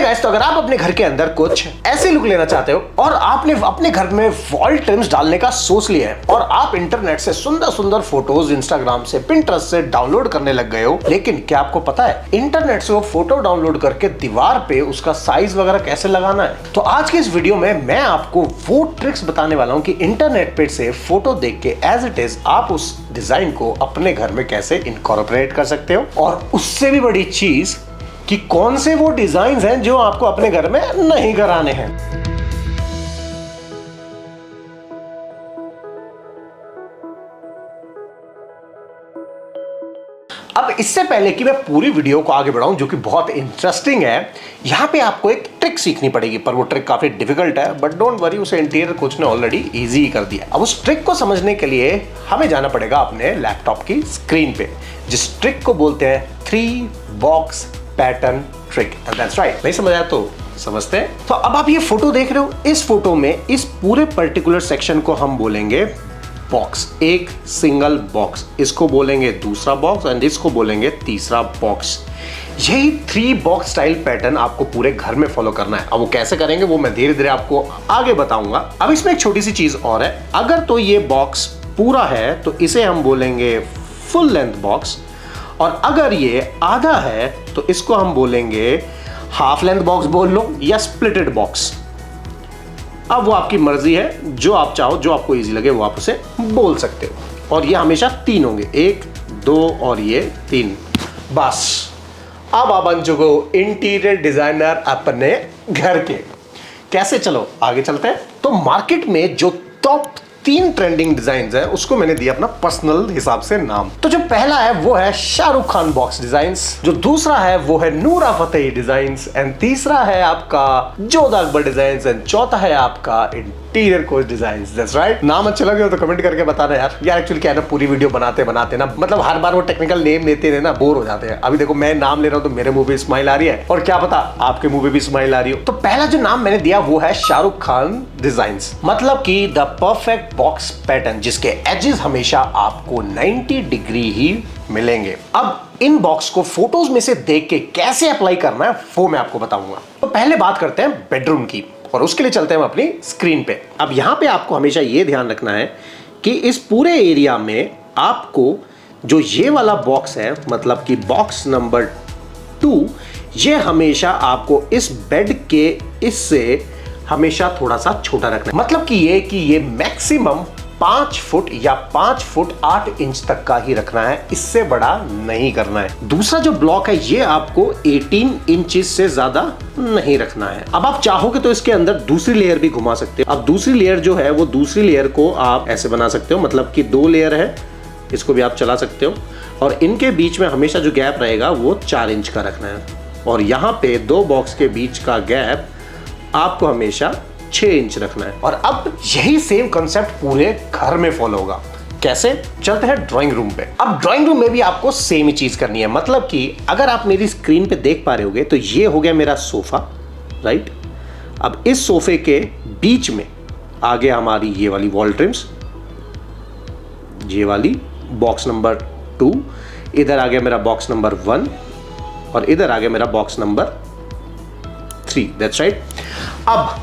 Guys, तो अगर आप अपने घर के अंदर कुछ ऐसी लुक लेना चाहते हो और आपने अपने घर में वॉल ट्रिम्स डालने का सोच लिया है और आप इंटरनेट से सुंदर सुंदर फोटोज इंस्टाग्राम से, पिंटरेस्ट से डाउनलोड करने लग गए हो, लेकिन क्या आपको पता है इंटरनेट से वो फोटो डाउनलोड करके दीवार पे उसका साइज वगैरह कैसे लगाना है? तो आज की इस वीडियो में मैं आपको वो ट्रिक्स बताने वाला हूँ कि इंटरनेट पे से फोटो देख के एज इट इज आप उस डिजाइन को अपने घर में कैसे इनकॉर्पोरेट कर सकते हो, और उससे भी बड़ी चीज कि कौन से वो डिजाइन हैं जो आपको अपने घर में नहीं कराने हैं। अब इससे पहले कि मैं पूरी वीडियो को आगे बढ़ाऊं, जो कि बहुत इंटरेस्टिंग है, यहां पे आपको एक ट्रिक सीखनी पड़ेगी, पर वो ट्रिक काफी डिफिकल्ट है, बट डोंट वरी, उसे इंटीरियर कोच ने ऑलरेडी इजी कर दिया। अब उस ट्रिक को समझने के लिए हमें जाना पड़ेगा अपने लैपटॉप की स्क्रीन पे, जिस ट्रिक को बोलते हैं 3 box pattern trick. That's right. नहीं समझ आया तो समझते हैं। तो अब आप ये फोटो देख रहे हो, इस फोटो में इस पूरे पर्टिकुलर सेक्शन को हम बोलेंगे बॉक्स, एक सिंगल बॉक्स, इसको बोलेंगे दूसरा बॉक्स एंड इसको बोलेंगे तीसरा बॉक्स। यही 3 बॉक्स स्टाइल पैटर्न आपको पूरे घर में फॉलो करना है। अब वो कैसे करेंगे वो मैं धीरे धीरे आपको आगे बताऊंगा। अब इसमें एक छोटी सी चीज और है, अगर तो ये बॉक्स पूरा है तो इसे हम बोलेंगे फुल लेंथ बॉक्स, और अगर ये आधा है तो इसको हम बोलेंगे हाफ लेंथ बॉक्स बोल लो या स्प्लिटेड बॉक्स। अब वो आपकी मर्जी है, जो आप चाहो, जो आपको इजी लगे वो आप उसे बोल सकते हो। और ये हमेशा 3 होंगे, 1 2 और ये 3। बस अब आप बन चुके हो इंटीरियर डिजाइनर अपने घर के। कैसे? चलो आगे चलते हैं। तो मार्केट में जो टॉप 3 ट्रेंडिंग डिजाइन है उसको मैंने दिया अपना पर्सनल हिसाब से नाम। तो जो पहला है वो है शाहरुख खान बॉक्स डिजाइन्स, जो दूसरा है वो है नूरा फतेही डिजाइन्स, एंड तीसरा है आपका जोधा अकबर डिजाइन्स, एंड चौथा है आपका interior coach designs. That's right. नाम अच्छा लगे तो कमेंट करके बताना यार एक्चुअली क्या है ना, पूरी वीडियो बनाते बनाते ना, मतलब हर बार वो टेक्निकल नेम लेते रहे ना, बोर हो जाते हैं। अभी देखो मैं नाम ले रहा हूँ तो मेरे मुंह पे स्माइल आ रही है, और क्या पता आपके मुंह पे भी स्माइल आ रही हो। तो पहला जो नाम मैंने दिया वो है शाहरुख खान डिजाइन्स, मतलब कि द परफेक्ट बॉक्स पैटर्न, जिसके एजेस हमेशा आपको 90 डिग्री ही मिलेंगे। अब इन बॉक्स को फोटोज में से देख के कैसे अप्लाई करना है वो मैं आपको बताऊंगा। तो पहले बात करते हैं बेडरूम की, और उसके लिए चलते हैं हम अपनी स्क्रीन पे। अब यहां पे आपको हमेशा ये ध्यान रखना है कि इस पूरे एरिया में आपको जो ये वाला बॉक्स है, मतलब कि बॉक्स नंबर 2, ये हमेशा आपको इस बेड के इससे हमेशा थोड़ा सा छोटा रखना है। मतलब कि ये मैक्सिमम 5 फुट या 5 फुट 8 इंच तक का ही रखना है, इससे बड़ा नहीं करना है। दूसरा जो ब्लॉक है ये आपको 18 इंचेस से ज्यादा नहीं रखना है। अब आप चाहोगे तो इसके अंदर दूसरी लेयर भी घुमा सकते हो। अब दूसरी लेयर जो है वो दूसरी लेयर को आप ऐसे बना सकते हो, मतलब कि 2 लेयर है, इसको भी आप चला सकते हो, और इनके बीच में हमेशा जो गैप रहेगा वो 4 इंच का रखना है, और यहाँ पे 2 बॉक्स के बीच का गैप आपको हमेशा 6 इंच रखना है। और अब यही सेम कंसेप्ट पूरे घर में फॉलो होगा। कैसे? चलते हैं ड्राइंग रूम पे। अब ड्राइंग रूम में भी आपको सेम ही चीज करनी है, मतलब कि अगर आप मेरी स्क्रीन पे देख पा रहे होगे तो ये हो गया मेरा सोफा, राइट। अब इस सोफे के बीच में आ गया हमारी ये वाली वॉल ट्रिम्स, ये वाली बॉक्स नंबर 2, इधर आ गया मेरा बॉक्स नंबर 1, और इधर आ गया मेरा बॉक्स नंबर 3। That's right. अब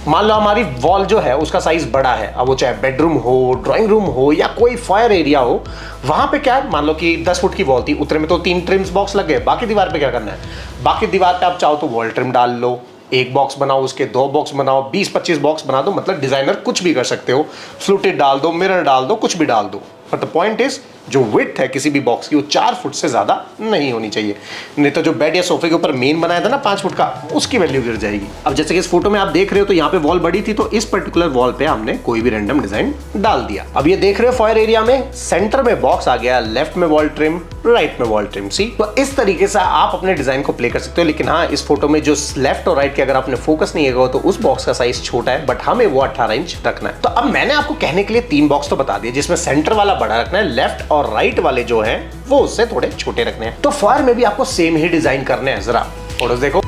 मान लो हमारी वॉल जो है उसका साइज बड़ा है, अब वो चाहे बेडरूम हो, ड्राइंग रूम हो या कोई फायर एरिया हो, वहां पे क्या है, मान लो कि 10 फुट की वॉल थी, उतने में तो 3 ट्रिम्स बॉक्स लग गए। बाकी दीवार पे क्या करना है? बाकी दीवार पे आप चाहो तो वॉल ट्रिम डाल लो, 1 बॉक्स बनाओ, उसके 2 बॉक्स बनाओ, 20-25 बॉक्स बना दो, मतलब डिजाइनर कुछ भी कर सकते हो, फ्लूटेड डाल दो, मिरर डाल दो, कुछ भी डाल दो। बट द पॉइंट इज जो विड्थ है किसी भी बॉक्स की वो 4 फुट से ज्यादा नहीं होनी चाहिए, नहीं तो जो बेड या सोफे के ऊपर मेन बनाया था ना 5 फुट का, उसकी वैल्यू गिर जाएगी। अब जैसे कि इस फोटो में आप देख रहे हो तो यहाँ पे वॉल बड़ी थी, तो इस पर्टिकुलर वॉल पे हमने कोई भी रैंडम डिजाइन डाल दिया। अब ये देख रहे हो फायर एरिया में सेंटर में बॉक्स आ गया, लेफ्ट में वॉल ट्रिम, राइट में वॉल ट्रिम। सी, तो इस तरीके से आप अपने डिजाइन को प्ले कर सकते हो। लेकिन हाँ, इस फोटो में जो लेफ्ट और राइट के अगर आपने फोकस नहीं किया तो उस बॉक्स का साइज छोटा है, बट हमें वो 18 इंच रखना है। तो अब मैंने आपको कहने के लिए 3 बॉक्स तो बता दिए, जिसमें सेंटर वाला बड़ा रखना है, लेफ्ट और राइट वाले जो है वो उससे थोड़े छोटे रखने हैं। तो फायर में भी आपको सेम ही डिजाइन करने हैं। जरा फोटोज देखो।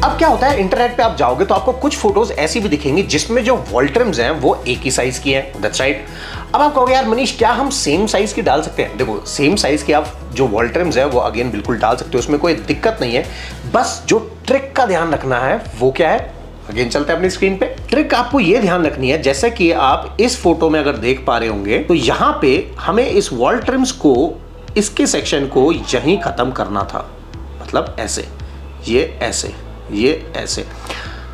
अब क्या होता है, इंटरनेट पे आप जाओगे तो आपको कुछ फोटोज ऐसी भी दिखेंगी जिसमें जो वॉल ट्रिम्स हैं वो एक ही साइज की है। That's right. अब आप कहोगे यार मनीष क्या हम सेम साइज की डाल सकते हैं? देखो सेम साइज की आप जो वॉल ट्रिम्स है वो अगेन बिल्कुल डाल सकते हो, उसमें कोई दिक्कत नहीं है। बस जो ट्रिक का ध्यान रखना है वो क्या है, अगेन चलते हैं अपनी स्क्रीन पे। ट्रिक आपको ये ध्यान रखनी है, जैसे कि आप इस फोटो में अगर देख पा रहे होंगे तो यहाँ पे हमें इस वॉल ट्रिम्स को, इसके सेक्शन को यहीं खत्म करना था, मतलब ऐसे, ये ऐसे, ये ऐसे,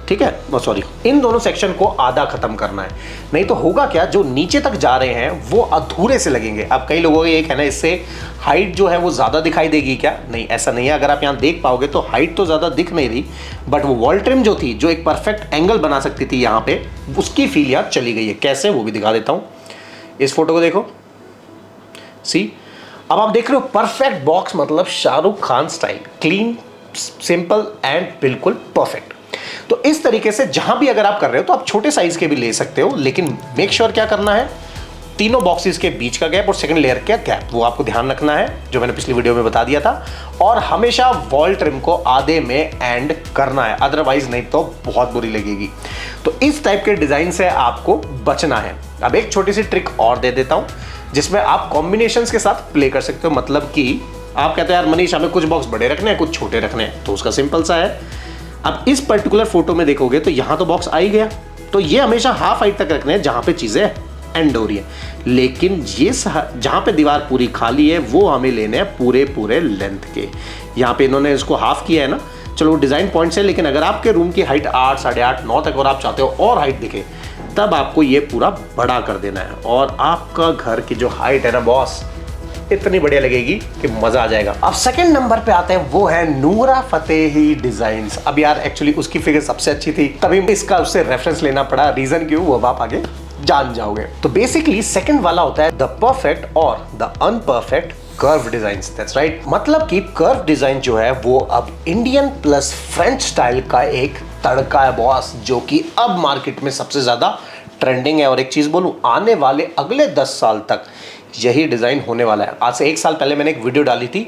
ठीक है, सॉरी, इन दोनों सेक्शन को आधा खत्म करना है। नहीं तो होगा क्या, जो नीचे तक जा रहे हैं वो अधूरे से लगेंगे। अब कई लोगों का ये कहना है इससे हाइट जो है वो ज़्यादा दिखाई देगी क्या? नहीं, ऐसा नहीं है। अगर आप यहाँ देख पाओगे तो हाइट तो ज़्यादा दिख नहीं रही, बट वो वॉल ट्रिम जो थी, जो एक परफेक्ट एंगल बना सकती थी यहाँ पे, उसकी फील यहाँ चली गई है। कैसे, वो भी दिखा देता हूँ। इस फोटो को देखो, सी, अब आप देख रहे हो परफेक्ट बॉक्स, मतलब Shahrukh Khan style, clean, simple and बिल्कुल परफेक्ट। तो इस तरीके से जहां भी अगर आप कर रहे हो तो आप छोटे साइज के भी ले सकते हो, लेकिन मेक श्योर क्या करना है, तीनों बॉक्सेस के बीच का गैप और सेकंड लेयर का गैप वो आपको ध्यान रखना है, जो मैंने पिछली वीडियो में बता दिया था। और हमेशा वॉल ट्रिम को आधे में एंड करना है, अदरवाइज नहीं तो बहुत बुरी लगेगी। तो इस टाइप के डिजाइन से आपको बचना है। अब एक छोटी सी ट्रिक और दे देता हूं, जिसमें आप कॉम्बिनेशंस के साथ प्ले कर सकते हो। मतलब कि आप कहते हैं यार मनीष हमें कुछ बॉक्स बड़े रखने हैं, कुछ छोटे रखने हैं, तो उसका सिंपल सा है। अब इस पर्टिकुलर फोटो में देखोगे तो यहां तो बॉक्स आ ही गया, तो ये हमेशा हाफ हाइट तक रखने हैं जहां पे चीजें एंड हो रही है। लेकिन ये जहां पे दीवार पूरी खाली है वो हमें लेने हैं पूरे पूरे लेंथ के। यहाँ पे इन्होंने इसको हाफ किया है ना, चलो डिजाइन पॉइंट से, लेकिन अगर आपके रूम की हाइट 8, 8.5, 9 तक और आप चाहते हो और हाइट दिखे, तब आपको ये पूरा बड़ा कर देना है। और आपका घर की जो हाइट है ना बॉस, इतनी बढ़िया लगेगी कि मजा आ जाएगा। अब सेकंड नंबर पे आते हैं, वो है नूरा फतेही डिजाइन्स। अब यार एक्चुअली उसकी फिगर सबसे अच्छी थी, तभी इसका उससे रेफरेंस लेना पड़ा। रीजन क्यों, वो आप आगे जान जाओगे। तो बेसिकली सेकंड वाला होता है द परफेक्ट और the unperfect curve designs. That's right. मतलब कि कर्व डिजाइन जो है वो अब इंडियन प्लस फ्रेंच स्टाइल का एक तड़का है बॉस, जो कि अब मार्केट में सबसे ज्यादा ट्रेंडिंग है। और एक चीज बोलूं, आने वाले अगले 10 साल तक यही डिजाइन होने वाला है। आज से 1 साल पहले मैंने एक वीडियो डाली थी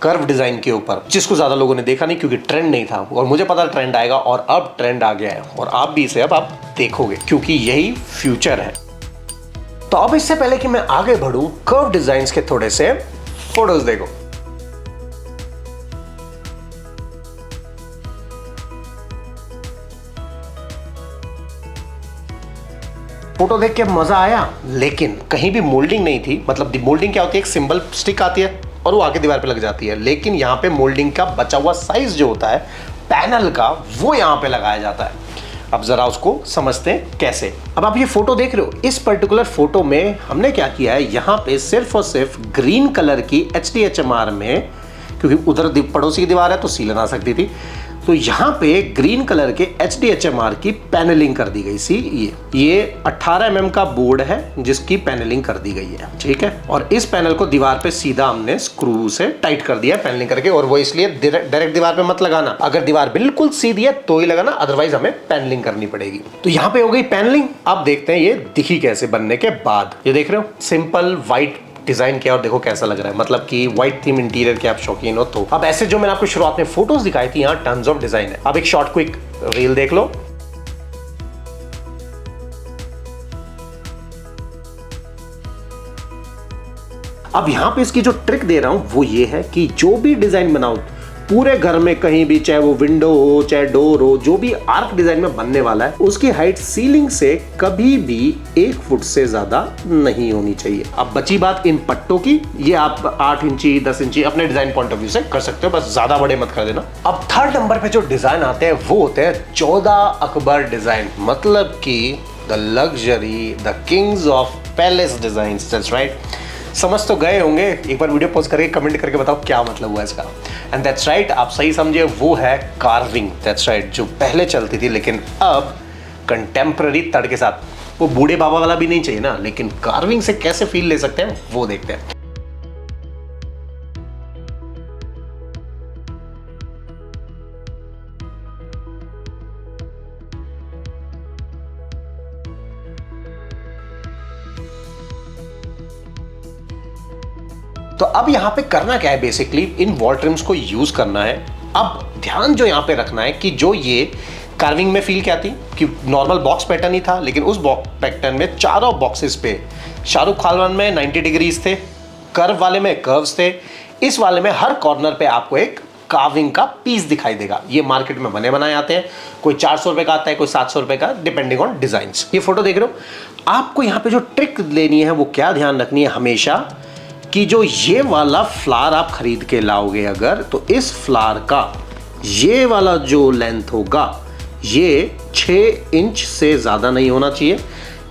कर्व डिजाइन के ऊपर, जिसको ज्यादा लोगों ने देखा नहीं क्योंकि ट्रेंड नहीं था, और मुझे पता ट्रेंड आएगा, और अब ट्रेंड आ गया है, और आप भी इसे अब आप देखोगे क्योंकि यही फ्यूचर है। तो अब इससे पहले कि मैं आगे बढ़ूं, कर्व डिजाइन्स के थोड़े से फोटोज देखो। फोटो देख के मजा आया, लेकिन कहीं भी मोल्डिंग नहीं थी। मतलब मोल्डिंग क्या होती है, एक सिंबल स्टिक आती है और वो आगे दीवार पे लग जाती है, लेकिन यहाँ पे मोल्डिंग का बचा हुआ साइज जो होता है पैनल का, वो यहाँ पे लगाया जाता है। अब जरा उसको समझते हैं कैसे। अब आप ये फोटो देख रहे हो, इस पर्टिकुलर फोटो में हमने क्या किया है, यहाँ पे सिर्फ और सिर्फ ग्रीन कलर की HDHMR में, क्योंकि उधर पड़ोसी की दीवार है तो सीलन आ सकती थी, तो यहाँ पे ग्रीन कलर के HDHMR की पैनलिंग कर दी गई। सी ये 18 mm का बोर्ड है जिसकी पैनलिंग कर दी गई है, ठीक है। और इस पैनल को दीवार पे सीधा हमने स्क्रू से टाइट कर दिया पैनलिंग करके, और वो इसलिए डायरेक्ट दीवार पे मत लगाना, अगर दीवार बिल्कुल सीधी है तो ही लगाना, अदरवाइज हमें पैनलिंग करनी पड़ेगी। तो यहाँ पे हो गई पैनलिंग। अब देखते हैं ये दिखी कैसे बनने के बाद। ये देख रहे हो, सिंपल व्हाइट डिजाइन किया और देखो कैसा लग रहा है। मतलब कि व्हाइट थीम इंटीरियर के आप शौकीन हो तो। अब ऐसे जो मैंने आपको शुरुआत में फोटोज दिखाई थी, यहाँ टन्स ऑफ डिजाइन है। अब एक शॉर्ट क्विक रील देख लो। अब यहां पे इसकी जो ट्रिक दे रहा हूं वो ये है कि जो भी डिजाइन बनाओ पूरे घर में कहीं भी, चाहे वो विंडो हो चाहे डोर हो, जो भी आर्क डिजाइन में बनने वाला है उसकी हाइट सीलिंग से कभी भी 1 फुट से ज्यादा नहीं होनी चाहिए। अब बची बात इन पट्टों की, ये आप 8 इंची 10 इंची अपने डिजाइन पॉइंट ऑफ व्यू से कर सकते हो, बस ज्यादा बड़े मत कर देना। अब थर्ड नंबर पे जो डिजाइन आते हैं वो होते हैं 14 अकबर डिजाइन। मतलब कि the luxury, the Kings of palace design. That's right. समझ तो गए होंगे, एक बार वीडियो पॉज करके कमेंट करके बताओ क्या मतलब हुआ इसका। एंड दैट्स राइट, आप सही समझे, वो है कार्विंग। दैट्स राइट, जो पहले चलती थी लेकिन अब कंटेम्प्ररी तड़ के साथ। वो बूढ़े बाबा वाला भी नहीं चाहिए ना, लेकिन कार्विंग से कैसे फील ले सकते हैं वो देखते हैं। तो अब यहां पे करना क्या है, बेसिकली इन वॉल ट्रिम्स को यूज करना है। अब ध्यान जो यहां पे रखना है कि जो ये कार्विंग में फील क्या थी कि नॉर्मल बॉक्स पैटर्न ही था, लेकिन उस बॉक्स पैटर्न में चारों बॉक्सेस पे शाहरुख खान में 90 डिग्रीज थे, कर्व वाले में कर्व्स थे, इस वाले में हर कॉर्नर पे आपको एक कार्विंग का पीस दिखाई देगा। ये मार्केट में बने बनाए आते हैं, कोई 400 रुपए का आता है, कोई 700 रुपए का, डिपेंडिंग ऑन डिजाइन। ये फोटो देख रहे हो, आपको यहाँ पे जो ट्रिक लेनी है वो क्या ध्यान रखनी है हमेशा कि जो ये वाला फ्लावर आप खरीद के लाओगे अगर, तो इस फ्लावर का ये वाला जो लेंथ होगा ये 6 इंच से ज़्यादा नहीं होना चाहिए,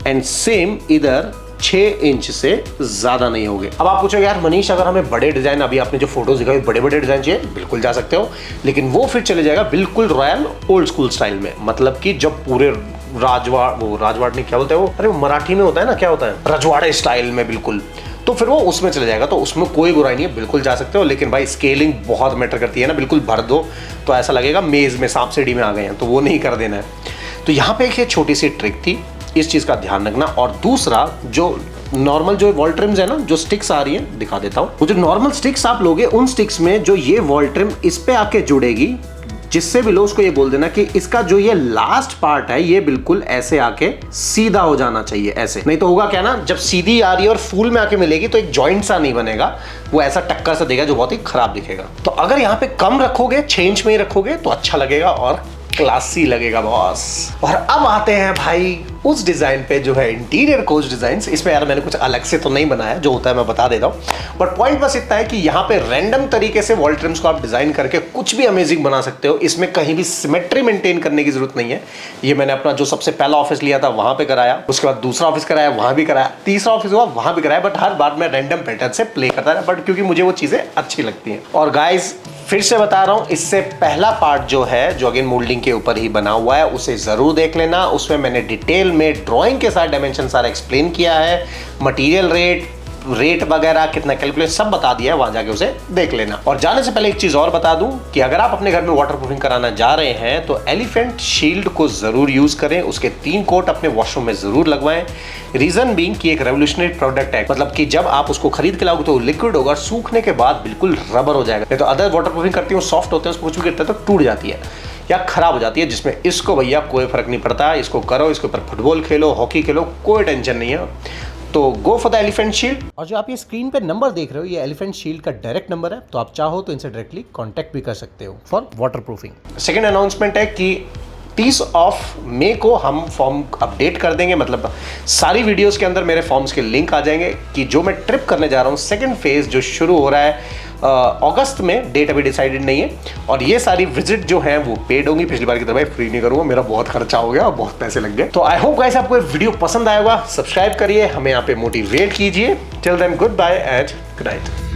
एंड सेम इधर 6 इंच से ज़्यादा नहीं होंगे। अब आप पूछोगे यार मनीष, अगर हमें बड़े डिज़ाइन, अभी आपने जो फोटोज दिखाई बड़े बड़े डिज़ाइन चाहिए, बिल्कुल जा सकते हो, लेकिन वो फिर चले जाएगा बिल्कुल रॉयल ओल्ड स्कूल स्टाइल में। मतलब कि जब पूरे राजवाड़ नहीं, क्या बोलते हैं वो, अरे मराठी में होता है ना, क्या होता है, रजवाड़े स्टाइल में, बिल्कुल, तो फिर वो उसमें चले जाएगा। तो उसमें कोई बुराई नहीं है, बिल्कुल जा सकते हो, लेकिन भाई स्केलिंग बहुत मैटर करती है ना। बिल्कुल भर दो तो ऐसा लगेगा मेज में सांप सीढ़ी में आ गए हैं, तो वो नहीं कर देना है। तो यहाँ पे एक छोटी सी ट्रिक थी, इस चीज़ का ध्यान रखना। और दूसरा, जो नॉर्मल जो वॉल ट्रिम्स है ना, जो स्टिक्स आ रही है, दिखा देता हूँ। वो जो नॉर्मल स्टिक्स आप लोगे, उन स्टिक्स में जो ये वॉल ट्रिम इस पे आके जुड़ेगी, जिससे भी लो उसको ये बोल देना कि इसका जो ये लास्ट पार्ट है ये बिल्कुल ऐसे आके सीधा हो जाना चाहिए, ऐसे। नहीं तो होगा क्या ना, जब सीधी आ रही है और फूल में आके मिलेगी तो एक जॉइंट सा नहीं बनेगा, वो ऐसा टक्कर सा देगा जो बहुत ही खराब दिखेगा। तो अगर यहाँ पे कम रखोगे, 6 इंच में ही रखोगे तो अच्छा लगेगा और क्लासी लगेगा बॉस। और अब आते हैं भाई उस डिजाइन पे जो है इंटीरियर कोच डिजाइन। इसमें यार मैंने कुछ अलग से तो नहीं बनाया, जो होता है मैं बता देता हूँ, बट पॉइंट बस इतना है कि यहाँ पे रैंडम तरीके से वॉल ट्रिम्स को आप डिजाइन करके कुछ भी अमेजिंग बना सकते हो। इसमें कहीं भी सिमेट्री मेंटेन करने की जरूरत नहीं है। ये मैंने अपना जो सबसे पहला ऑफिस लिया था वहां पे कराया, उसके बाद दूसरा ऑफिस कराया, वहां भी कराया, तीसरा ऑफिस हुआ वहां भी कराया, बट हर बार मैं रैंडम पैटर्न से प्ले करता रहा, बट क्योंकि मुझे वो चीजें अच्छी लगती हैं। और गाइज फिर से बता रहा हूं, इससे पहला पार्ट जो है, जो अगेन मोल्डिंग के ऊपर ही बना हुआ है, उसे जरूर देख लेना। उसमें मैंने डिटेल में ड्राइंग के साथ डायमेंशन सारा एक्सप्लेन किया है, मटेरियल रेट वगैरह कितना कैलकुलेट सब बता दिया है, वहां जाके उसे देख लेना। और जाने से पहले एक चीज और बता दूं कि अगर आप अपने घर में वाटरप्रूफिंग कराना जा रहे हैं तो एलिफेंट शील्ड को जरूर यूज करें। उसके 3 कोट अपने वॉशरूम में जरूर लगवाएं। रीजन बीइंग कि एक रेवोल्यूशनरी प्रोडक्ट है, मतलब कि जब आप उसको खरीद के लाओगे तो लिक्विड होगा, सूखने के बाद बिल्कुल रबर हो जाएगा। नहीं तो अदर वाटरप्रूफिंग करती हूँ सॉफ्ट होते हैं, उसको कुछ भी गिरता है तो टूट जाती है या खराब हो जाती है, जिसमें इसको भैया कोई फर्क नहीं पड़ता। इसको करो, इसके ऊपर फुटबॉल खेलो, हॉकी खेलो, कोई टेंशन नहीं है। तो go for the elephant shield. और जो आप ये स्क्रीन पे नंबर देख रहे हो, ये एलिफेंट शील्ड का डायरेक्ट नंबर है, तो आप चाहो तो इनसे डायरेक्टली कांटेक्ट भी कर सकते हो फॉर वाटरप्रूफिंग। सेकंड अनाउंसमेंट है कि 30 ऑफ मई को हम फॉर्म अपडेट कर देंगे, मतलब सारी वीडियोस के अंदर मेरे फॉर्म्स के लिंक आ जाएंगे कि जो मैं ट्रिप करने जा रहा हूँ, सेकंड फेज जो शुरू हो रहा है अगस्त में, डेट अभी डिसाइडेड नहीं है। और ये सारी विजिट जो है वो पेड होंगी, पिछली बार की तरह फ्री नहीं करूंगा, मेरा बहुत खर्चा हो गया और बहुत पैसे लग गए। तो आई होप गाइस आपको वीडियो पसंद आएगा, सब्सक्राइब करिए, हमें यहाँ पे मोटिवेट कीजिए। Till then goodbye and good night.